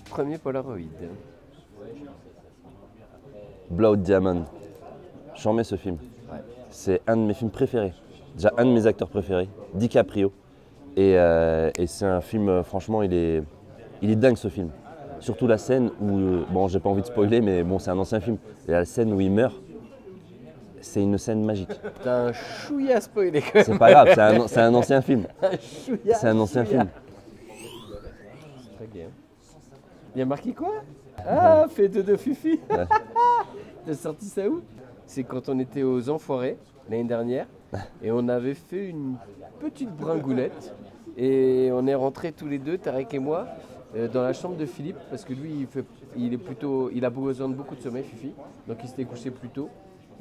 premier Polaroid. Blood Diamond. J'en mets ce film. Ouais. C'est un de mes films préférés. Déjà un de mes acteurs préférés, DiCaprio. Et c'est un film, franchement, il est dingue ce film. Surtout la scène où, bon, j'ai pas envie de spoiler, mais bon, c'est un ancien film. Et la scène où il meurt, c'est une scène magique. T'as un chouïa spoilé quand même. C'est pas grave, c'est un ancien film. Un chouïa. C'est un ancien film. C'est très gay. Il y a marqué quoi? Ah, fait de Fifi. Ouais. T'as sorti ça où? C'est quand on était aux Enfoirés l'année dernière et on avait fait une petite bringoulette et on est rentrés tous les deux, Tarek et moi, dans la chambre de Philippe parce que lui il a besoin de beaucoup de sommeil, Fifi, donc il s'était couché plus tôt.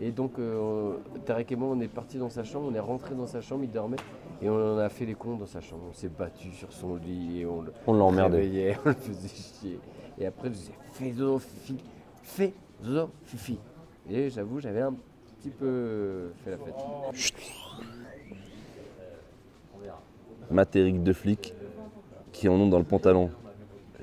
Et donc Tarek et moi on est partis dans sa chambre, on est rentrés dans sa chambre, il dormait et on a fait les cons dans sa chambre. On s'est battu sur son lit et On l'a emmerdé. réveillait, on le faisait chier. Et après je disais fais-o Fifi. Et j'avoue j'avais un petit peu fait la fête. Matérique de flics qui en ont dans le pantalon.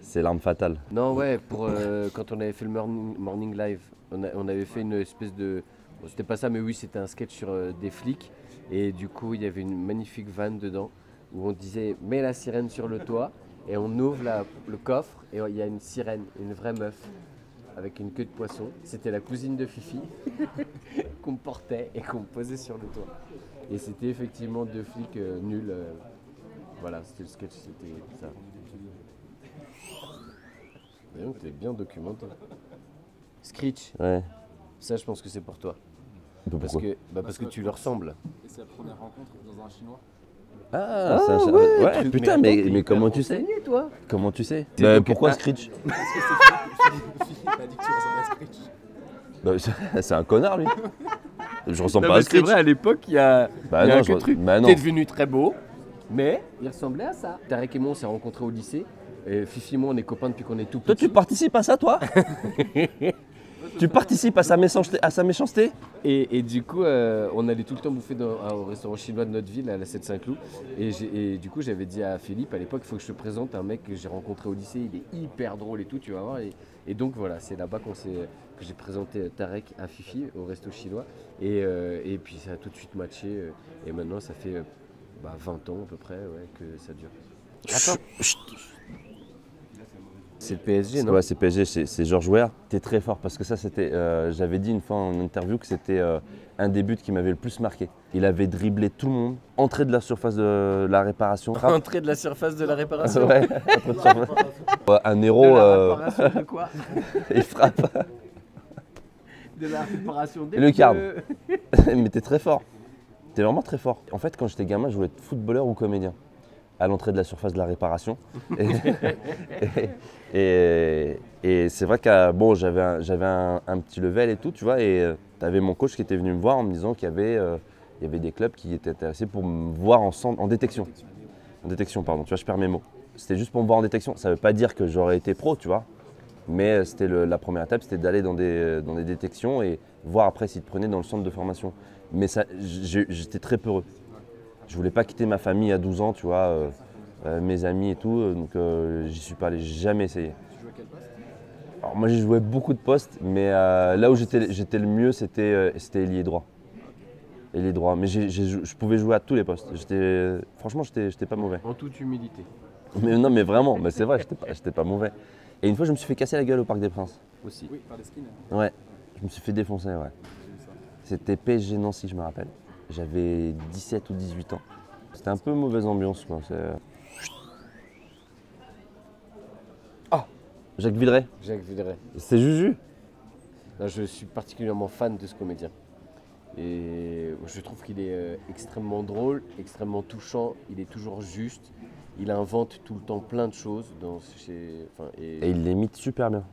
C'est l'arme fatale. Non ouais, pour quand on avait fait le morning live, on avait fait une espèce de... Bon, c'était pas ça mais oui c'était un sketch sur des flics. Et du coup il y avait une magnifique vanne dedans où on disait mets la sirène sur le toit et on ouvre le coffre et il y a une sirène, une vraie meuf avec une queue de poisson. C'était la cousine de Fifi qu'on portait et qu'on posait sur le toit. Et c'était effectivement deux flics nuls. Voilà, c'était le sketch, c'était ça. Voyons que t'es bien documenté. Screech, Ouais. ça je pense que c'est pour toi. Pourquoi? Parce que tu leur ressembles. Et c'est la première rencontre dans un chinois. Ah, ouais, truc, putain, attends, mais t'es comment hyper tu sais? renseigné, toi. Comment tu sais? T'es Bah, donc- pourquoi Ah. Screech? Parce que c'est Philippe m'a dit que tu ressembles à Screech. Bah, c'est un connard lui. Je ressemble Non, pas à mais c'est Screech. vrai, à l'époque, il y a, Bah il y a non, un je- truc. bah non. T'es devenu très beau, mais il ressemblait à ça. Tarek et moi, on s'est rencontrés au lycée. Et Fifi et moi, on est copains depuis qu'on est tout Toi, petits. tu participes à ça, toi? Tu participes à sa méchanceté? Et du coup, on allait tout le temps bouffer au restaurant chinois de notre ville, à la 7 Saint-Cloud. Et du coup, j'avais dit à Philippe, à l'époque, il faut que je te présente un mec que j'ai rencontré au lycée. Il est hyper drôle et tout, tu vas voir. Et donc voilà, c'est là-bas que j'ai présenté Tarek à Fifi au resto chinois. Et puis ça a tout de suite matché. Et maintenant, ça fait 20 ans à peu près ouais, que ça dure. Attends, c'est le PSG, non? Ouais, c'est PSG, c'est Georges Weah. T'es très fort parce que ça, c'était. J'avais dit une fois en interview que c'était un des buts qui m'avait le plus marqué. Il avait dribblé tout le monde, entré de la surface de la réparation. Entrée de la surface de la réparation. Ouais, entrée de surface. Ouais, un héros, De la réparation de quoi? il frappe. De la réparation des Le carne. pneus. Mais t'es très fort. T'es vraiment très fort. En fait, quand j'étais gamin, je voulais être footballeur ou comédien. À l'entrée de la surface de la réparation. Et c'est vrai que bon, j'avais un petit level et tout, tu vois. Et t'avais mon coach qui était venu me voir en me disant qu'il y avait des clubs qui étaient intéressés pour me voir en détection. En détection, pardon. Tu vois, je perds mes mots. C'était juste pour me voir en détection. Ça veut pas dire que j'aurais été pro, tu vois. Mais c'était la première étape, c'était d'aller dans des détections et voir après s'ils te prenaient dans le centre de formation. Mais j'étais très peureux. Je voulais pas quitter ma famille à 12 ans, tu vois, mes amis et tout, donc j'y suis pas allé, j'ai jamais essayé. Tu joues à quel poste? Alors moi j'ai joué beaucoup de postes, mais là où j'étais le mieux c'était ailier droit. Ailier droit, mais je pouvais jouer à tous les postes. Franchement j'étais pas mauvais. En toute humilité. Mais non mais vraiment, c'est vrai, j'étais pas mauvais. Et une fois je me suis fait casser la gueule au Parc des Princes. Aussi. Oui, par les skins. Ouais, je me suis fait défoncer, ouais. J'ai vu ça. C'était PSG Nancy, je me rappelle. J'avais 17 ou 18 ans. C'était un peu mauvaise ambiance, quoi. Ah, Jacques Villeray. Jacques Villeray. C'est Juju. Non, je suis particulièrement fan de ce comédien. Et je trouve qu'il est extrêmement drôle, extrêmement touchant. Il est toujours juste. Il invente tout le temps plein de choses Et il l'imite super bien.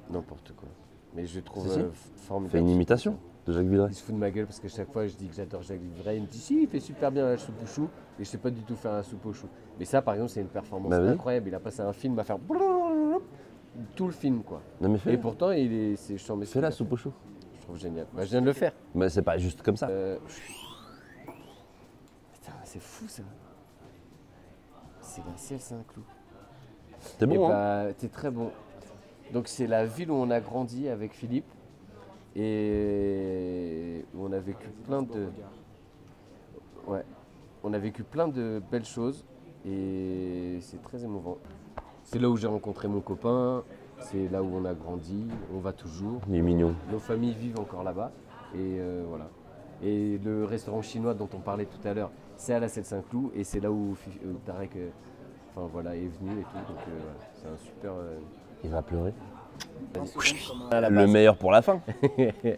n'importe quoi. Mais je trouve Si, si. formidable. Fait une imitation de Jacques Villeray. Il se fout de ma gueule parce que chaque fois je dis que j'adore Jacques Villeray, il me dit si, il fait super bien la soupe au chou, et je sais pas du tout faire la soupe au chou. Mais ça par exemple c'est une performance Bah oui. incroyable, il a passé un film à faire tout le film quoi. Non mais Et fais, pourtant c'est chiant mais fais la super. soupe au chou. Je trouve génial. Bah, je viens de le faire. Mais c'est pas juste comme ça. Putain c'est fou ça. C'est la ciel c'est un clou. T'es Et bon, hein. bah t'es très bon. Donc c'est la ville où on a grandi avec Philippe et où on a vécu plein de, ouais, on a vécu plein de belles choses et c'est très émouvant. C'est là où j'ai rencontré mon copain, c'est là où on a grandi, on va toujours. Il est mignon. Nos familles vivent encore là-bas et voilà. Et le restaurant chinois dont on parlait tout à l'heure, c'est à la Selle-Saint-Cloud et c'est là où Tarek enfin, voilà, est venu et tout. Donc voilà, c'est un super. Il va pleurer. À la Le base. meilleur pour la fin.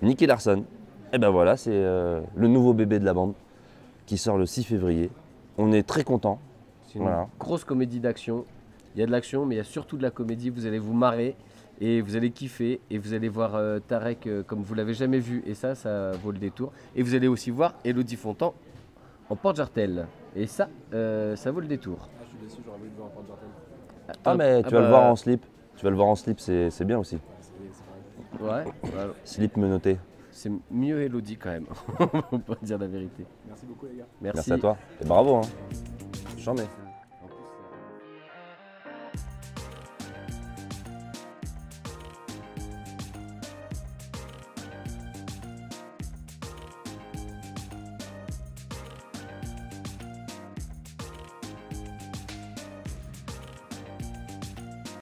Nicky Larson. Et ben voilà, c'est le nouveau bébé de la bande qui sort le 6 février. On est très contents. C'est une Voilà. grosse comédie d'action. Il y a de l'action, mais il y a surtout de la comédie. Vous allez vous marrer et vous allez kiffer. Et vous allez voir Tarek comme vous l'avez jamais vu. Et ça vaut le détour. Et vous allez aussi voir Élodie Fontan en porte-jartel. Et ça vaut le détour. Ah, je suis déçu, j'aurais voulu le voir en porte-jartel. Ah mais tu vas le voir en slip. Tu vas le voir en slip, c'est bien aussi. C'est pareil. Ouais, voilà. Slip menotté. C'est mieux Élodie quand même. On peut dire la vérité. Merci beaucoup, les gars. Merci. Merci à toi. Et bravo. Hein. J'en mets.